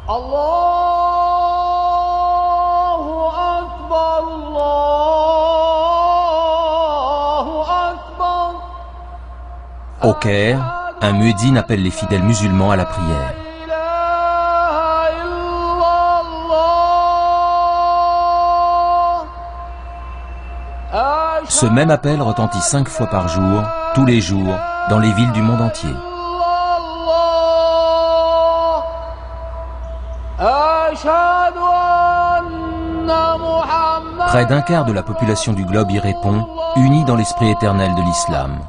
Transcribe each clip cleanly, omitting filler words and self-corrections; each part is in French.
Au Caire, un muezzin appelle les fidèles musulmans à la prière. Ce même appel retentit 5 fois par jour, tous les jours, dans les villes du monde entier. Près d'un quart de la population du globe y répond, unie dans l'esprit éternel de l'islam.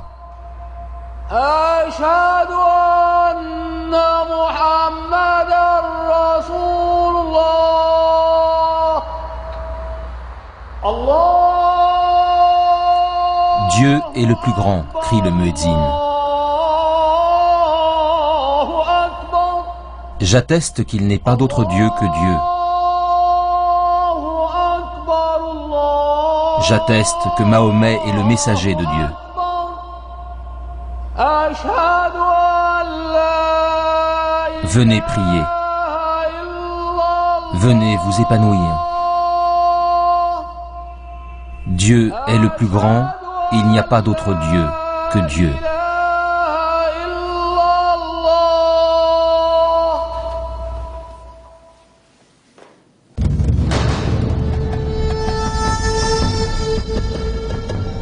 Dieu est le plus grand, crie le muezzin. J'atteste qu'il n'est pas d'autre Dieu que Dieu. J'atteste que Mahomet est le messager de Dieu. Venez prier. Venez vous épanouir. Dieu est le plus grand, il n'y a pas d'autre Dieu que Dieu.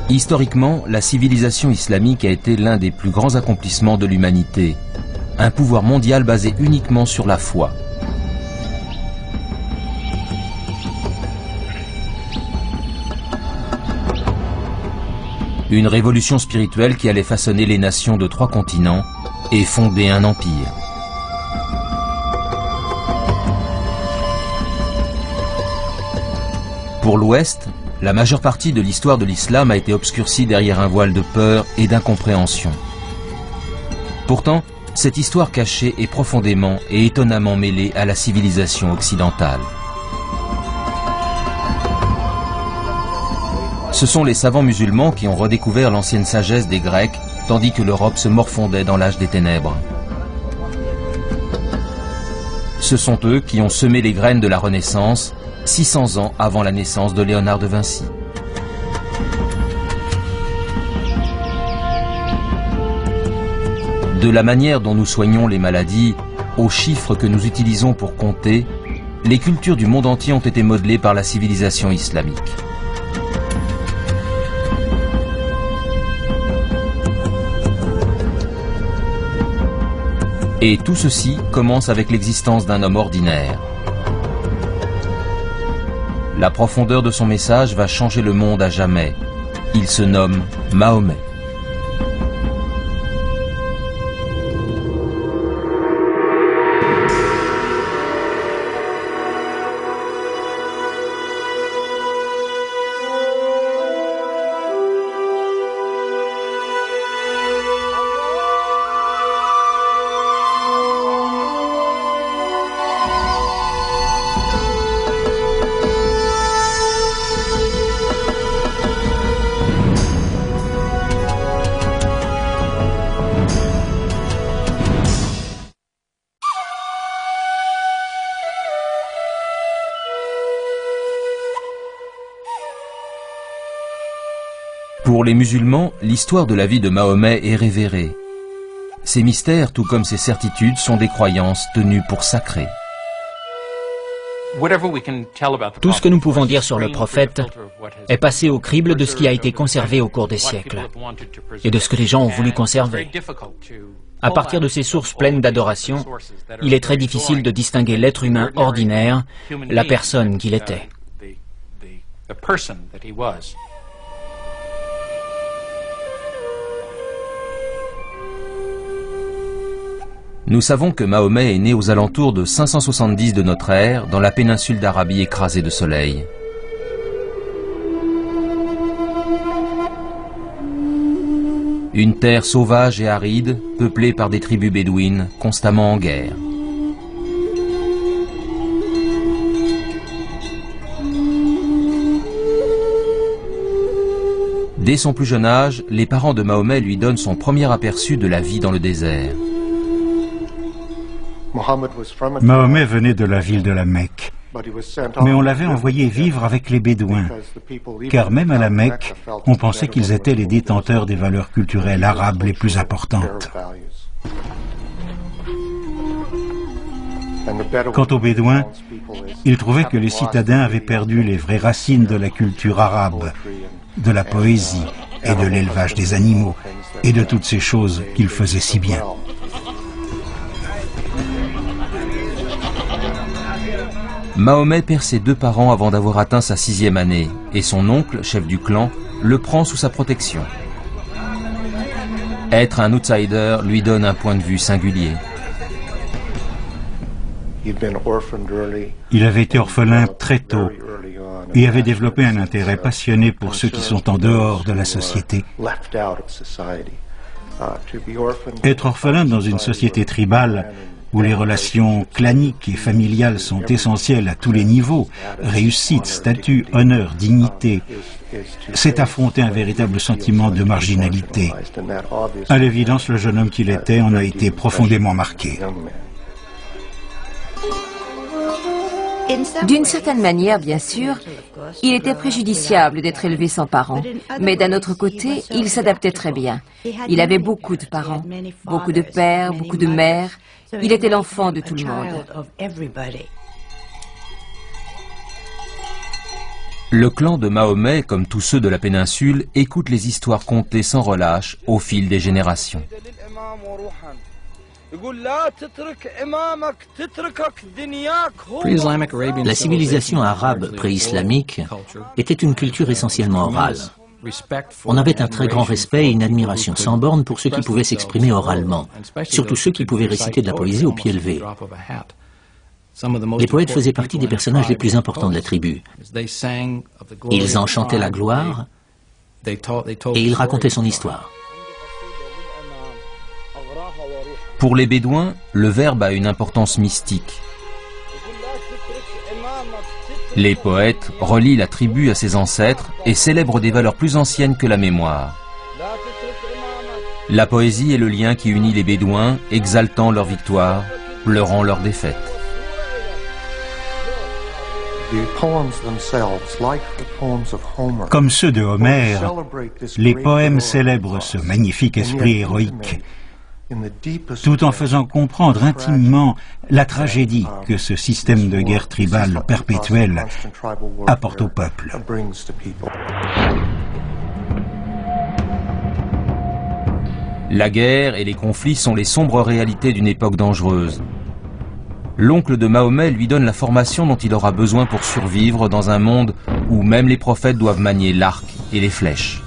Historiquement, la civilisation islamique a été l'un des plus grands accomplissements de l'humanité. Un pouvoir mondial basé uniquement sur la foi. Une révolution spirituelle qui allait façonner les nations de 3 continents et fonder un empire. Pour l'Ouest, la majeure partie de l'histoire de l'islam a été obscurcie derrière un voile de peur et d'incompréhension. Pourtant, cette histoire cachée est profondément et étonnamment mêlée à la civilisation occidentale. Ce sont les savants musulmans qui ont redécouvert l'ancienne sagesse des Grecs, tandis que l'Europe se morfondait dans l'âge des ténèbres. Ce sont eux qui ont semé les graines de la Renaissance, 600 ans avant la naissance de Léonard de Vinci. De la manière dont nous soignons les maladies aux chiffres que nous utilisons pour compter, les cultures du monde entier ont été modelées par la civilisation islamique. Et tout ceci commence avec l'existence d'un homme ordinaire. La profondeur de son message va changer le monde à jamais. Il se nomme Mahomet. Pour les musulmans, l'histoire de la vie de Mahomet est révérée. Ses mystères, tout comme ses certitudes, sont des croyances tenues pour sacrées. Tout ce que nous pouvons dire sur le prophète est passé au crible de ce qui a été conservé au cours des siècles et de ce que les gens ont voulu conserver. À partir de ces sources pleines d'adoration, il est très difficile de distinguer l'être humain ordinaire, la personne qu'il était. Nous savons que Mahomet est né aux alentours de 570 de notre ère, dans la péninsule d'Arabie écrasée de soleil. Une terre sauvage et aride, peuplée par des tribus bédouines, constamment en guerre. Dès son plus jeune âge, les parents de Mahomet lui donnent son premier aperçu de la vie dans le désert. Mahomet venait de la ville de la Mecque, mais on l'avait envoyé vivre avec les Bédouins, car même à la Mecque, on pensait qu'ils étaient les détenteurs des valeurs culturelles arabes les plus importantes. Quant aux Bédouins, ils trouvaient que les citadins avaient perdu les vraies racines de la culture arabe, de la poésie et de l'élevage des animaux, et de toutes ces choses qu'ils faisaient si bien. Mahomet perd ses 2 parents avant d'avoir atteint sa 6e année, et son oncle, chef du clan, le prend sous sa protection. Être un outsider lui donne un point de vue singulier. Il avait été orphelin très tôt et avait développé un intérêt passionné pour ceux qui sont en dehors de la société. Être orphelin dans une société tribale où les relations claniques et familiales sont essentielles à tous les niveaux, réussite, statut, honneur, dignité, c'est affronter un véritable sentiment de marginalité. À l'évidence, le jeune homme qu'il était en a été profondément marqué. D'une certaine manière, bien sûr, il était préjudiciable d'être élevé sans parents. Mais d'un autre côté, il s'adaptait très bien. Il avait beaucoup de parents, beaucoup de pères, beaucoup de mères. Il était l'enfant de tout le monde. Le clan de Mahomet, comme tous ceux de la péninsule, écoute les histoires contées sans relâche au fil des générations. La civilisation arabe pré-islamique était une culture essentiellement orale. On avait un très grand respect et une admiration sans borne pour ceux qui pouvaient s'exprimer oralement, surtout ceux qui pouvaient réciter de la poésie au pied levé. Les poètes faisaient partie des personnages les plus importants de la tribu. Ils en chantaient la gloire et ils racontaient son histoire. Pour les Bédouins, le verbe a une importance mystique. Les poètes relient la tribu à ses ancêtres et célèbrent des valeurs plus anciennes que la mémoire. La poésie est le lien qui unit les Bédouins, exaltant leur victoire, pleurant leur défaite. Comme ceux de Homère, les poèmes célèbrent ce magnifique esprit héroïque, tout en faisant comprendre intimement la tragédie que ce système de guerre tribale perpétuelle apporte au peuple. La guerre et les conflits sont les sombres réalités d'une époque dangereuse. L'oncle de Mahomet lui donne la formation dont il aura besoin pour survivre dans un monde où même les prophètes doivent manier l'arc et les flèches.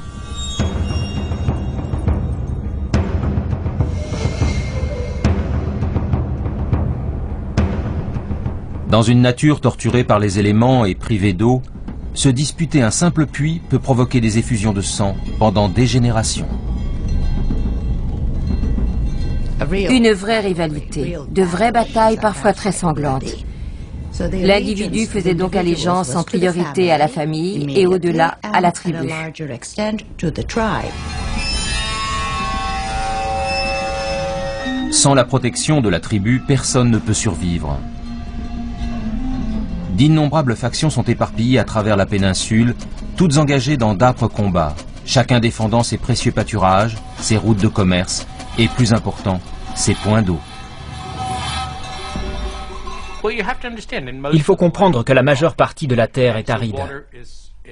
Dans une nature torturée par les éléments et privée d'eau, se disputer un simple puits peut provoquer des effusions de sang pendant des générations. Une vraie rivalité, de vraies batailles parfois très sanglantes. L'individu faisait donc allégeance en priorité à la famille et au-delà à la tribu. Sans la protection de la tribu, personne ne peut survivre. D'innombrables factions sont éparpillées à travers la péninsule, toutes engagées dans d'âpres combats, chacun défendant ses précieux pâturages, ses routes de commerce et, plus important, ses points d'eau. Il faut comprendre que la majeure partie de la terre est aride.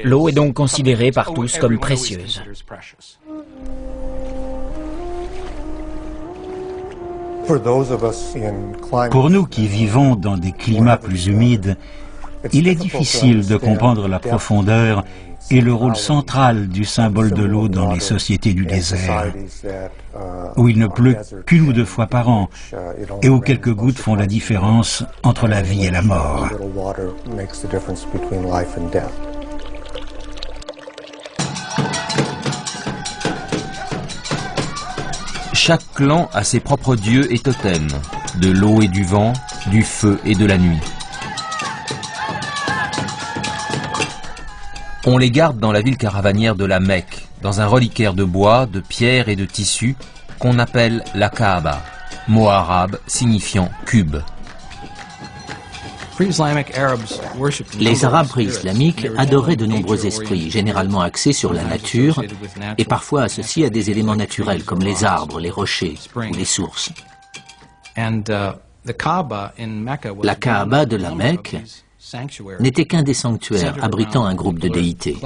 L'eau est donc considérée par tous comme précieuse. Pour nous qui vivons dans des climats plus humides, il est difficile de comprendre la profondeur et le rôle central du symbole de l'eau dans les sociétés du désert, où il ne pleut qu'une ou deux fois par an et où quelques gouttes font la différence entre la vie et la mort. Chaque clan a ses propres dieux et totems, de l'eau et du vent, du feu et de la nuit. On les garde dans la ville caravanière de la Mecque, dans un reliquaire de bois, de pierre et de tissu qu'on appelle la Kaaba. mot arabe signifiant cube. Les Arabes pré-islamiques adoraient de nombreux esprits, généralement axés sur la nature et parfois associés à des éléments naturels comme les arbres, les rochers ou les sources. La Kaaba de la Mecque n'était qu'un des sanctuaires abritant un groupe de déités.